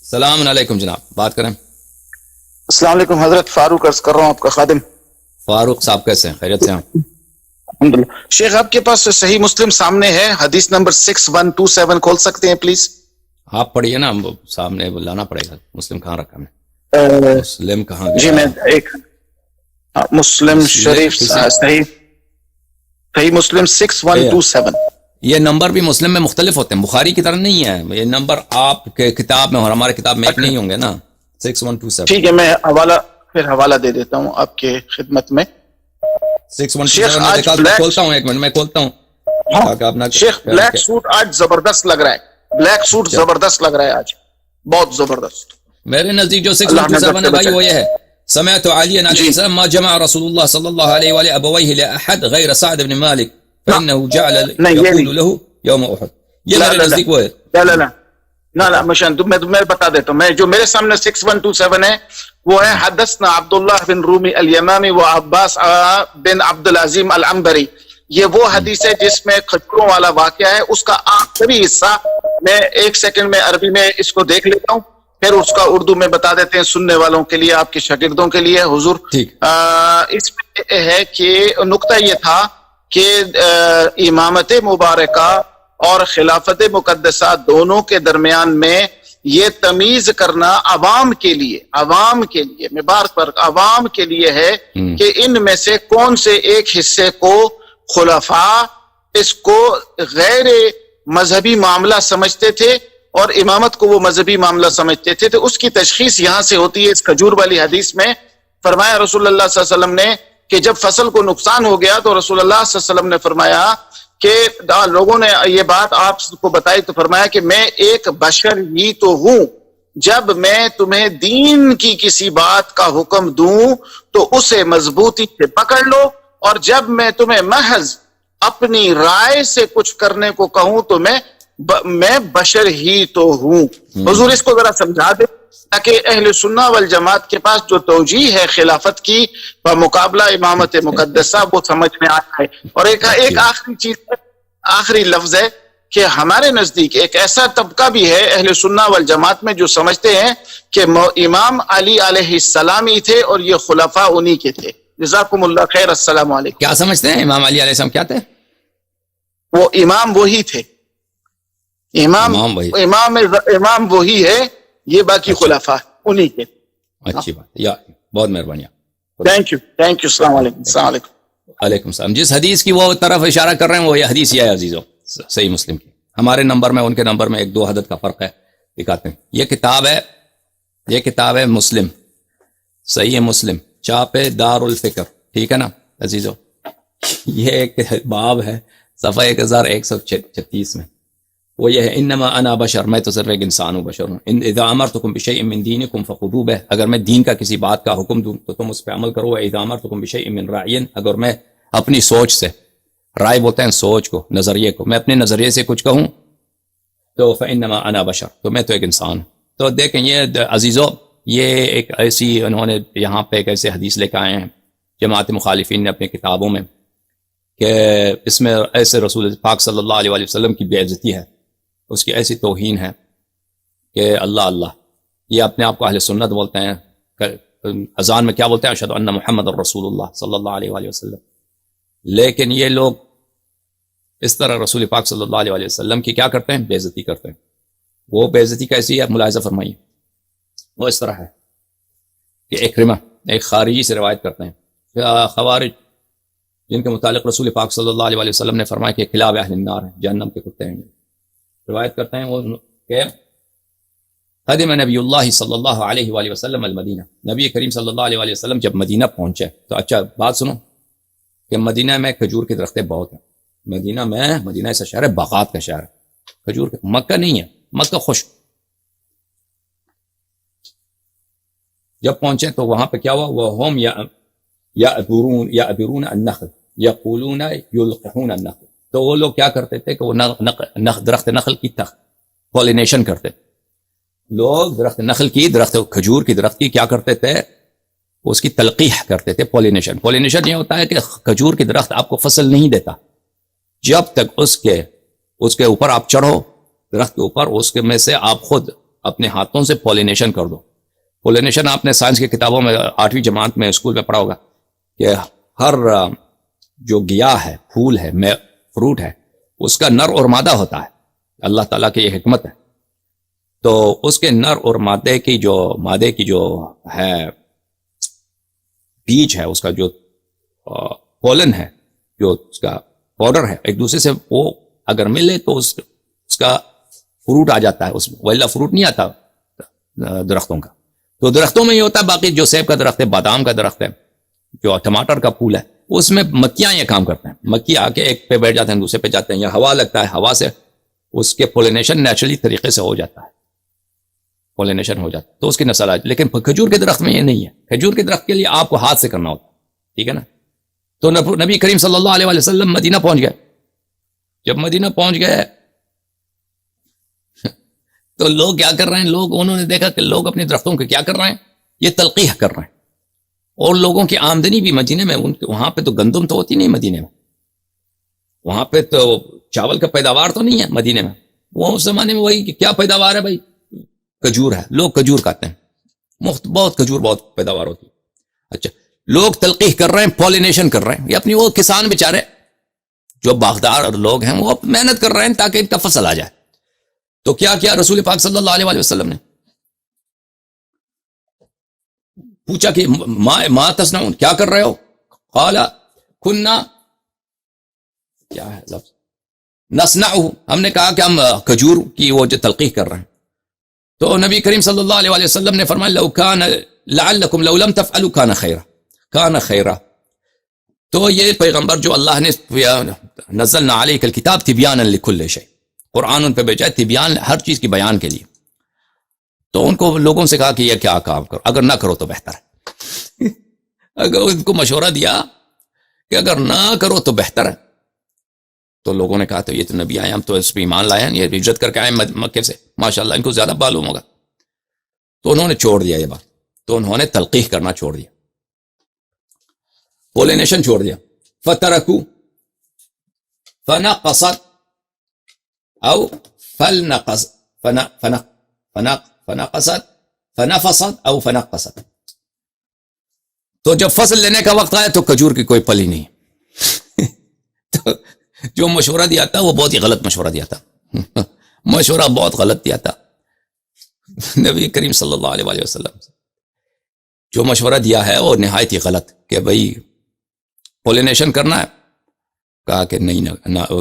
السلام علیکم جناب، بات کریں۔ السلام علیکم حضرت، فاروق عرض کر رہا ہوں، آپ کا خادم۔ فاروق صاحب کیسے ہیں؟ خیریت سے ہیں؟ الحمدللہ۔ شیخ آپ کے پاس صحیح مسلم سامنے ہے، حدیث نمبر 6127 کھول سکتے ہیں پلیز؟ آپ پڑھیے نا، سامنے لانا پڑے گا۔ مسلم کہاں رکھا میں؟ مسلم کہاں گیا؟ جی میں ایک مسلم شریف صحیح مسلم 6127۔ یہ نمبر بھی مسلم میں مختلف ہوتے ہیں، بخاری کی طرح نہیں ہے یہ نمبر۔ آپ کے کتاب میں اور ہمارے کتاب میں ایک نہیں ہوں گے نا؟ 6127 ٹھیک ہے، میں حوالہ دے دیتا ہوں آپ کے خدمت میں۔ 6127 میں کھولتا ہوں، ایک منٹ میں کھولتا ہوں۔ شیخ بلیک سوٹ آج زبردست لگ رہا ہے، بلیک سوٹ زبردست لگ رہا ہے آج، بہت زبردست۔ میرے نزدیک جو 6127 ہے بھائی وہ یہ ہے: سمعت علی علیہ السلام ما جمع رسول اللہ صلی اللہ علیہ وآلہ ابویہ لأحد غیر سعد بن مالک فإنه جعل يقول له يوم احد۔ یہ میرے نزدیک وہ ہے۔ لا مشان میں بتا دیتا ہوں، میں جو میرے سامنے 6127 ہے وہ ہے حدثنا عبداللہ بن رومی الیمامی و عباس بن عبدالعظیم العنبری۔ یہ وہ حدیث ہے جس میں کھجوروں والا واقعہ ہے، اس کا آخری حصہ میں ایک سیکنڈ میں عربی میں اس کو دیکھ لیتا ہوں، پھر اس کا اردو میں بتا دیتے ہیں سننے والوں کے لیے، آپ کے شاگردوں کے لیے حضور۔ اس میں ہے کہ نقطہ یہ تھا کہ امامت مبارکہ اور خلافت مقدسہ دونوں کے درمیان میں یہ تمیز کرنا عوام کے لیے میں بار پر عوام کے لیے ہے کہ ان میں سے کون سے ایک حصے کو خلفاء اس کو غیر مذہبی معاملہ سمجھتے تھے اور امامت کو وہ مذہبی معاملہ سمجھتے تھے، تو اس کی تشخیص یہاں سے ہوتی ہے۔ اس کھجور والی حدیث میں فرمایا رسول اللہ صلی اللہ علیہ وسلم نے کہ جب فصل کو نقصان ہو گیا تو رسول اللہ صلی اللہ علیہ وسلم نے فرمایا کہ لوگوں نے یہ بات آپ کو بتائی تو فرمایا کہ میں ایک بشر ہی تو ہوں، جب میں تمہیں دین کی کسی بات کا حکم دوں تو اسے مضبوطی سے پکڑ لو، اور جب میں تمہیں محض اپنی رائے سے کچھ کرنے کو کہوں تو میں بشر ہی تو ہوں۔ حضور اس کو ذرا سمجھا دے تاکہ اہل سنہ والجماعت کے پاس جو توجیہ ہے خلافت کی بمقابلہ امامت مقدسہ وہ سمجھ میں آتا ہے۔ اور ایک آخری چیز ہے، آخری لفظ ہے کہ ہمارے نزدیک ایک ایسا طبقہ بھی ہے اہل سنہ والجماعت میں جو سمجھتے ہیں کہ امام علی علیہ السلام ہی تھے اور یہ خلفاء انہی کے تھے۔ جزاکم اللہ خیر، السلام علیکم۔ کیا سمجھتے ہیں امام علی علیہ السلام کیا تھے؟ وہ امام وہی تھے، امام وہی ہے، یہ باقی خلفاء انہی کے۔ اچھی بات، یا بہت مہربانی۔ تھینک یو السلام علیکم۔ السلام علیکم۔ علیکم السلام۔ جس حدیث کی وہ طرف اشارہ کر رہے ہیں وہ یہ حدیث یہ ہے عزیزو، صحیح مسلم کی۔ ہمارے نمبر میں ان کے نمبر میں 1-2 عدد کا فرق ہے، دکھاتے ہیں۔ یہ کتاب ہے مسلم، صحیح مسلم، چاپ دار الفکر، ٹھیک ہے نا عزیزو؟ یہ ایک باب ہے صفحہ 1136 میں، وہ یہ ہے: انما انا بشر، میں تو صرف ایک انسان ہوں، بشر ہوں۔ اذا امرتکم بشیء من دینکم فخذوہ بہ، اگر میں دین کا کسی بات کا حکم دوں تو تم اس پہ عمل کرو۔ اذا امرتکم بشیء من رأی، اگر میں اپنی سوچ سے، رائے بولتے ہیں سوچ کو، نظریے کو، میں اپنے نظریے سے کچھ کہوں تو فانما انا بشر، تو میں تو ایک انسان ہوں۔ تو دیکھیں یہ عزیزو، یہ ایک ایسی انہوں نے یہاں پہ ایک ایسے حدیث لے کے آئے ہیں جماعت مخالفین نے اپنی کتابوں میں کہ اس میں ایسے رسول پاک صلی اللہ علیہ وسلم کی بے عزتی ہے، اس کی ایسی توہین ہے کہ اللہ یہ اپنے آپ کو اہل سنت بولتے ہیں، اذان میں کیا بولتے ہیں؟ اشہد ان محمد الرسول اللہ صلی اللہ علیہ وآلہ وسلم۔ لیکن یہ لوگ اس طرح رسول پاک صلی اللہ علیہ وسلم کی کیا کرتے ہیں؟ بے عزتی کرتے ہیں۔ وہ بے عزتی کیسی ہے؟ ملاحظہ فرمائیے۔ وہ اس طرح ہے کہ اکرمہ ایک خارجی سے روایت کرتے ہیں، خوارج جن کے متعلق رسول پاک صلی اللہ علیہ وسلم نے فرمایا کہ کلاب اہل النار ہیں، جہنم کے کتے ہیں، روایت کرتے ہیں وہ کہ قدم نبی اللہ صلی اللہ علیہ وآلہ وسلم المدینہ، نبی کریم صلی اللہ علیہ وآلہ وسلم جب مدینہ پہنچے تو اچھا بات سنو کہ مدینہ میں کھجور کے درختیں بہت ہیں۔ مدینہ ایسا شہر ہے، باغات کا شہر ہے، کھجور کے، مکہ نہیں ہے، مکہ خشک۔ جب پہنچے تو وہاں پہ کیا ہوا؟ وَهُمْ يَعْبِرُونَ النَّخْلَ يَقُولُونَ يُلْقِحُونَ النَّخْلَ، تو وہ لوگ کیا کرتے تھے کہ وہ درخت نخل کی پولینیشن کرتے، لوگ درخت نخل کی، درخت کھجور کی درخت کی کیا کرتے تھے؟ اس کی تلقیح کرتے تھے، پولینیشن یہ ہوتا ہے کہ کھجور کی درخت آپ کو فصل نہیں دیتا جب تک اس کے اوپر آپ چڑھو، درخت کے اوپر، اس کے میں سے آپ خود اپنے ہاتھوں سے پولینیشن کر دو. پولینیشن آپ نے سائنس کی کتابوں میں 8ویں جماعت میں اسکول میں پڑھا ہوگا کہ ہر جو گیاہ ہے، پھول ہے، فروٹ ہے، اس کا نر اور مادہ ہوتا ہے. اللہ تعالیٰ کی یہ حکمت ہے. تو اس کے نر اور مادے کی جو ہے بیج ہے، اس کا جو پولن ہے، جو اس کا پاؤڈر ہے، ایک دوسرے سے وہ اگر ملے تو اس کا فروٹ آ جاتا ہے اس میں، ویلا فروٹ نہیں آتا درختوں کا. تو درختوں میں یہ ہوتا ہے. باقی جو سیب کا درخت ہے، بادام کا درخت ہے، جو ٹماٹر کا پھول ہے، اس میں مکھیاں یہ کام کرتے ہیں. مکھی آ کے ایک پہ بیٹھ جاتے ہیں، دوسرے پہ جاتے ہیں، یا ہوا لگتا ہے، ہوا سے اس کے پولینیشن نیچرلی طریقے سے ہو جاتا ہے، پولینیشن ہو جاتا ہے تو اس کی نسل آ. لیکن کھجور کے درخت میں یہ نہیں ہے. کھجور کے درخت کے لیے آپ کو ہاتھ سے کرنا ہوتا ہے. ٹھیک ہے نا. تو نبی کریم صلی اللہ علیہ وسلم مدینہ پہنچ گئے. جب مدینہ پہنچ گئے تو لوگ کیا کر رہے ہیں، انہوں نے دیکھا کہ لوگ اپنے درختوں کے کیا کر رہے ہیں، یہ تلقیح کر رہے ہیں. اور لوگوں کی آمدنی بھی مدینے میں، وہاں پہ تو گندم تو ہوتی نہیں مدینے میں، وہاں پہ تو چاول کا پیداوار تو نہیں ہے مدینے میں. وہ اس زمانے میں وہی کہ کیا پیداوار ہے بھائی، کھجور ہے. لوگ کھجور کھاتے ہیں، بہت کھجور بہت پیداوار ہوتی ہے. اچھا، لوگ تلقیح کر رہے ہیں، پولینیشن کر رہے ہیں. یہ اپنی وہ کسان بیچارے جو باغدار لوگ ہیں وہ محنت کر رہے ہیں تاکہ ان کا فصل آ جائے. تو کیا رسول پاک صلی اللہ علیہ وسلم نے پوچھا کہ ما تصنعون، کیا کر رہے ہو؟ قال كنا، کیا ہے لفظ، نصنعه، ہم نے کہا کہ ہم کھجور کی وہ جو تلقیح کر رہے ہیں. تو نبی کریم صلی اللہ علیہ وسلم نے فرمایا لو كان لعلكم لو لم تفعلوا كان خيرا. تو یہ پیغمبر جو اللہ نے نزلنا علیک الکتاب تبیانا لکل شیء، قرآن ان پہ بھیجا ہے تبیان، ہر چیز کی بیان کے لیے. تو ان کو لوگوں سے کہا کہ یہ کیا کام کرو، اگر نہ کرو تو بہتر ہے. اگر ان کو مشورہ دیا کہ اگر نہ کرو تو بہتر ہے، تو لوگوں نے کہا تو یہ تو نبی آئے، ہم تو اس پہ ایمان لائے ہیں، یہ ہجرت کر کے آئے مکے سے، ماشاءاللہ ان کو زیادہ معلوم ہوگا. تو انہوں نے چھوڑ دیا یہ بات. تو انہوں نے تلقیح کرنا چھوڑ دیا، پولینیشن چھوڑ دیا. فترکو فنقصت او فنفصت او فنقصت. تو جب فصل لینے کا وقت آیا تو کھجور کی کوئی پل ہی نہیں. تو جو مشورہ دیا تھا وہ بہت ہی غلط مشورہ دیا تھا. مشورہ بہت غلط دیا تھا نبی کریم صلی اللہ علیہ وسلم. جو مشورہ دیا ہے وہ نہایت ہی غلط، کہ بھئی پولینیشن کرنا ہے. کہا کہ نہیں،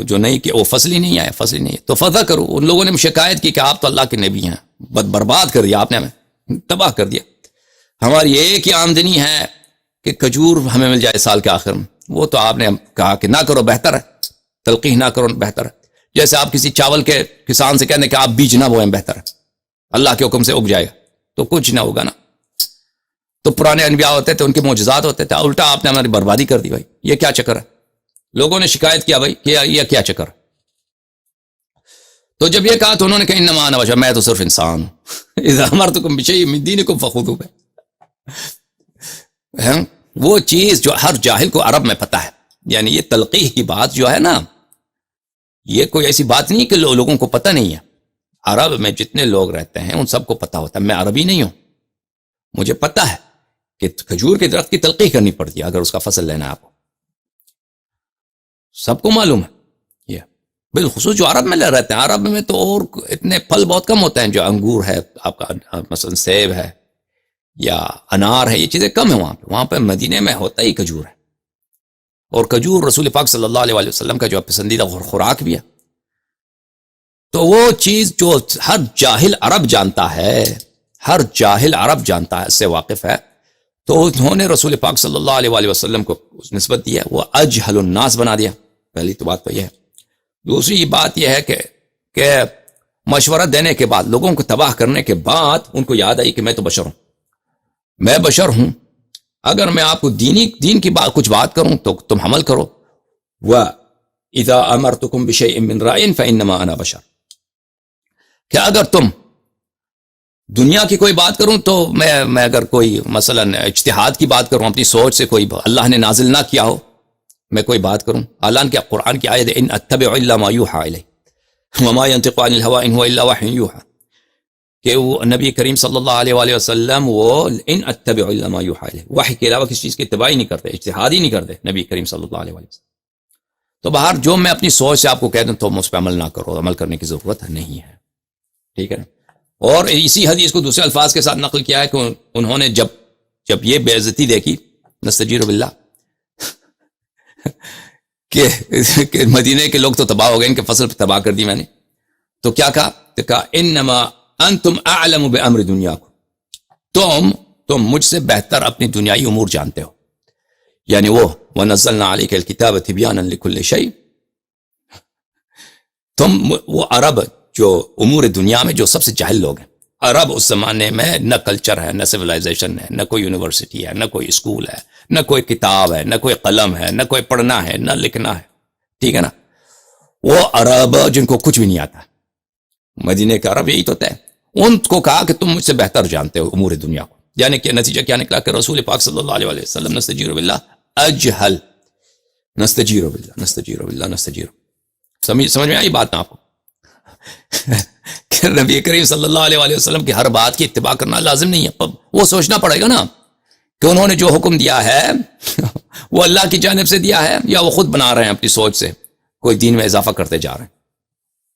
جو نہیں کہ وہ فصل ہی نہیں آیا، فصل ہی نہیں ہے. تو فضا کرو. ان لوگوں نے شکایت کی کہ آپ تو اللہ کے نبی ہیں، برباد کر دیا آپ نے، ہمیں تباہ کر دیا. ہماری ایک ہی آمدنی ہے کہ کھجور ہمیں مل جائے سال کے آخر میں. وہ تو آپ نے کہا کہ نہ کرو، بہتر ہے، تلقیح نہ کرو بہتر ہے. جیسے آپ کسی چاول کے کسان سے کہنے کہ آپ بیج نہ بوئیں، بہتر ہے، اللہ کے حکم سے اگ جائے گا. تو کچھ نہ ہوگا نا. تو پرانے انبیاء ہوتے تھے، ان کے معجزات ہوتے تھے، الٹا آپ نے ہماری بربادی کر دی. بھائی یہ کیا چکر ہے؟ لوگوں نے شکایت کیا بھائی کہ یہ کیا چکر. تو جب یہ کہا تو انہوں نے کہا انما انا بشر، میں تو صرف انسان ہوں، اذا امرتکم بشیء من دینکم فخذوہ. وہ چیز جو ہر جاہل کو عرب میں پتہ ہے. یعنی یہ تلقیح کی بات جو ہے نا، یہ کوئی ایسی بات نہیں کہ لوگوں کو پتہ نہیں ہے. عرب میں جتنے لوگ رہتے ہیں ان سب کو پتہ ہوتا ہے. میں عربی نہیں ہوں، مجھے پتہ ہے کہ کھجور کے درخت کی تلقیح کرنی پڑتی ہے اگر اس کا فصل لینا ہے آپ کو. سب کو معلوم ہے یہ، بالخصوص جو عرب میں رہتے ہیں. عرب میں تو اور اتنے پھل بہت کم ہوتے ہیں. جو انگور ہے آپ کا، مثلا سیب ہے یا انار ہے، یہ چیزیں کم ہیں وہاں پہ. وہاں پہ مدینے میں ہوتا ہی کھجور ہے. اور کھجور رسول پاک صلی اللہ علیہ وسلم کا جو پسندیدہ خوراک بھی ہے. تو وہ چیز جو ہر جاہل عرب جانتا ہے، ہر جاہل عرب جانتا ہے، اس سے واقف ہے. تو انہوں نے رسول پاک صلی اللہ علیہ وسلم کو نسبت دی ہے، وہ اجہل الناس بنا دیا. پہلی تو بات تو یہ ہے. دوسری بات یہ ہے کہ مشورہ دینے کے بعد، لوگوں کو تباہ کرنے کے بعد ان کو یاد آئی کہ میں تو بشر ہوں، میں بشر ہوں. اگر میں آپ کو دین کی بات کچھ بات کروں تو تم عمل کرو. وَإِذَا أَمَرْتُكُمْ بِشَيْءٍ مِّن رَأْيٍ فَإِنَّمَا أَنَا بَشَرٌ. کہ اگر تم دنیا کی کوئی بات کروں تو میں اگر کوئی مثلا اجتہاد کی بات کروں، اپنی سوچ سے کوئی اللہ نے نازل نہ کیا ہو، میں کوئی بات کروں. حالانکہ قرآن کی آیت ان اتبع الا ما یوحى الی وما ينطق عن الهوى ان هو الا وحی یوحى، کہ وہ نبی کریم صلی اللہ علیہ وآلہ وسلم وہ ان اتبع الا ما یوحی الی، وحی کے علاوہ کسی چیز کی اتباع ہی نہیں کرتے، اجتہاد ہی نہیں کرتے نبی کریم صلی اللہ علیہ وآلہ وسلم. تو باہر جو میں اپنی سوچ سے آپ کو کہہ دوں تو اس پہ عمل نہ کرو، عمل کرنے کی ضرورت نہیں ہے، ٹھیک ہے نا. اور اسی حدیث کو دوسرے الفاظ کے ساتھ نقل کیا ہے کہ انہوں نے جب یہ بے عزتی دیکھی نستجیر باللہ کہ مدینے کے لوگ تو تباہ ہو گئے، ان کے فصل تباہ کر دی میں نے، تو کیا کہا؟ تو کہا انما انتم اعلم بامر دنیاکم، تم مجھ سے بہتر اپنی دنیائی امور جانتے ہو. یعنی وہ وَنَزَّلْنَا عَلَيْكَ الْكِتَابَ تِبْيَانًا لِكُلِّ شَيْءٍ، تم وہ عرب جو امور دنیا میں جو سب سے جاہل لوگ ہیں، عرب اس زمانے میں نہ کلچر ہے، نہ سویلائزیشن ہے، نہ کوئی یونیورسٹی ہے، نہ کوئی اسکول ہے، نہ کوئی کتاب ہے، نہ کوئی قلم ہے، نہ کوئی پڑھنا ہے، نہ لکھنا ہے، ٹھیک ہے نا. وہ عرب جن کو کچھ بھی نہیں آتا، مدینے کے عرب یہی تو ہے، ان کو کہا کہ تم مجھ سے بہتر جانتے ہو امور دنیا کو. یعنی کہ نتیجہ کیا نکلا کہ رسول پاک صلی اللہ علیہ وسلم نستجیر باللہ اجہل، نستجیر باللہ نستجیر باللہ نستجیر. سمجھ میں آئی بات نا آپ کو کہ نبی کریم صلی اللہ علیہ وسلم کی ہر بات کی اتباع کرنا لازم نہیں ہے. وہ سوچنا پڑے گا نا کہ انہوں نے جو حکم دیا ہے وہ اللہ کی جانب سے دیا ہے یا وہ خود بنا رہے ہیں اپنی سوچ سے، کوئی دین میں اضافہ کرتے جا رہے ہیں.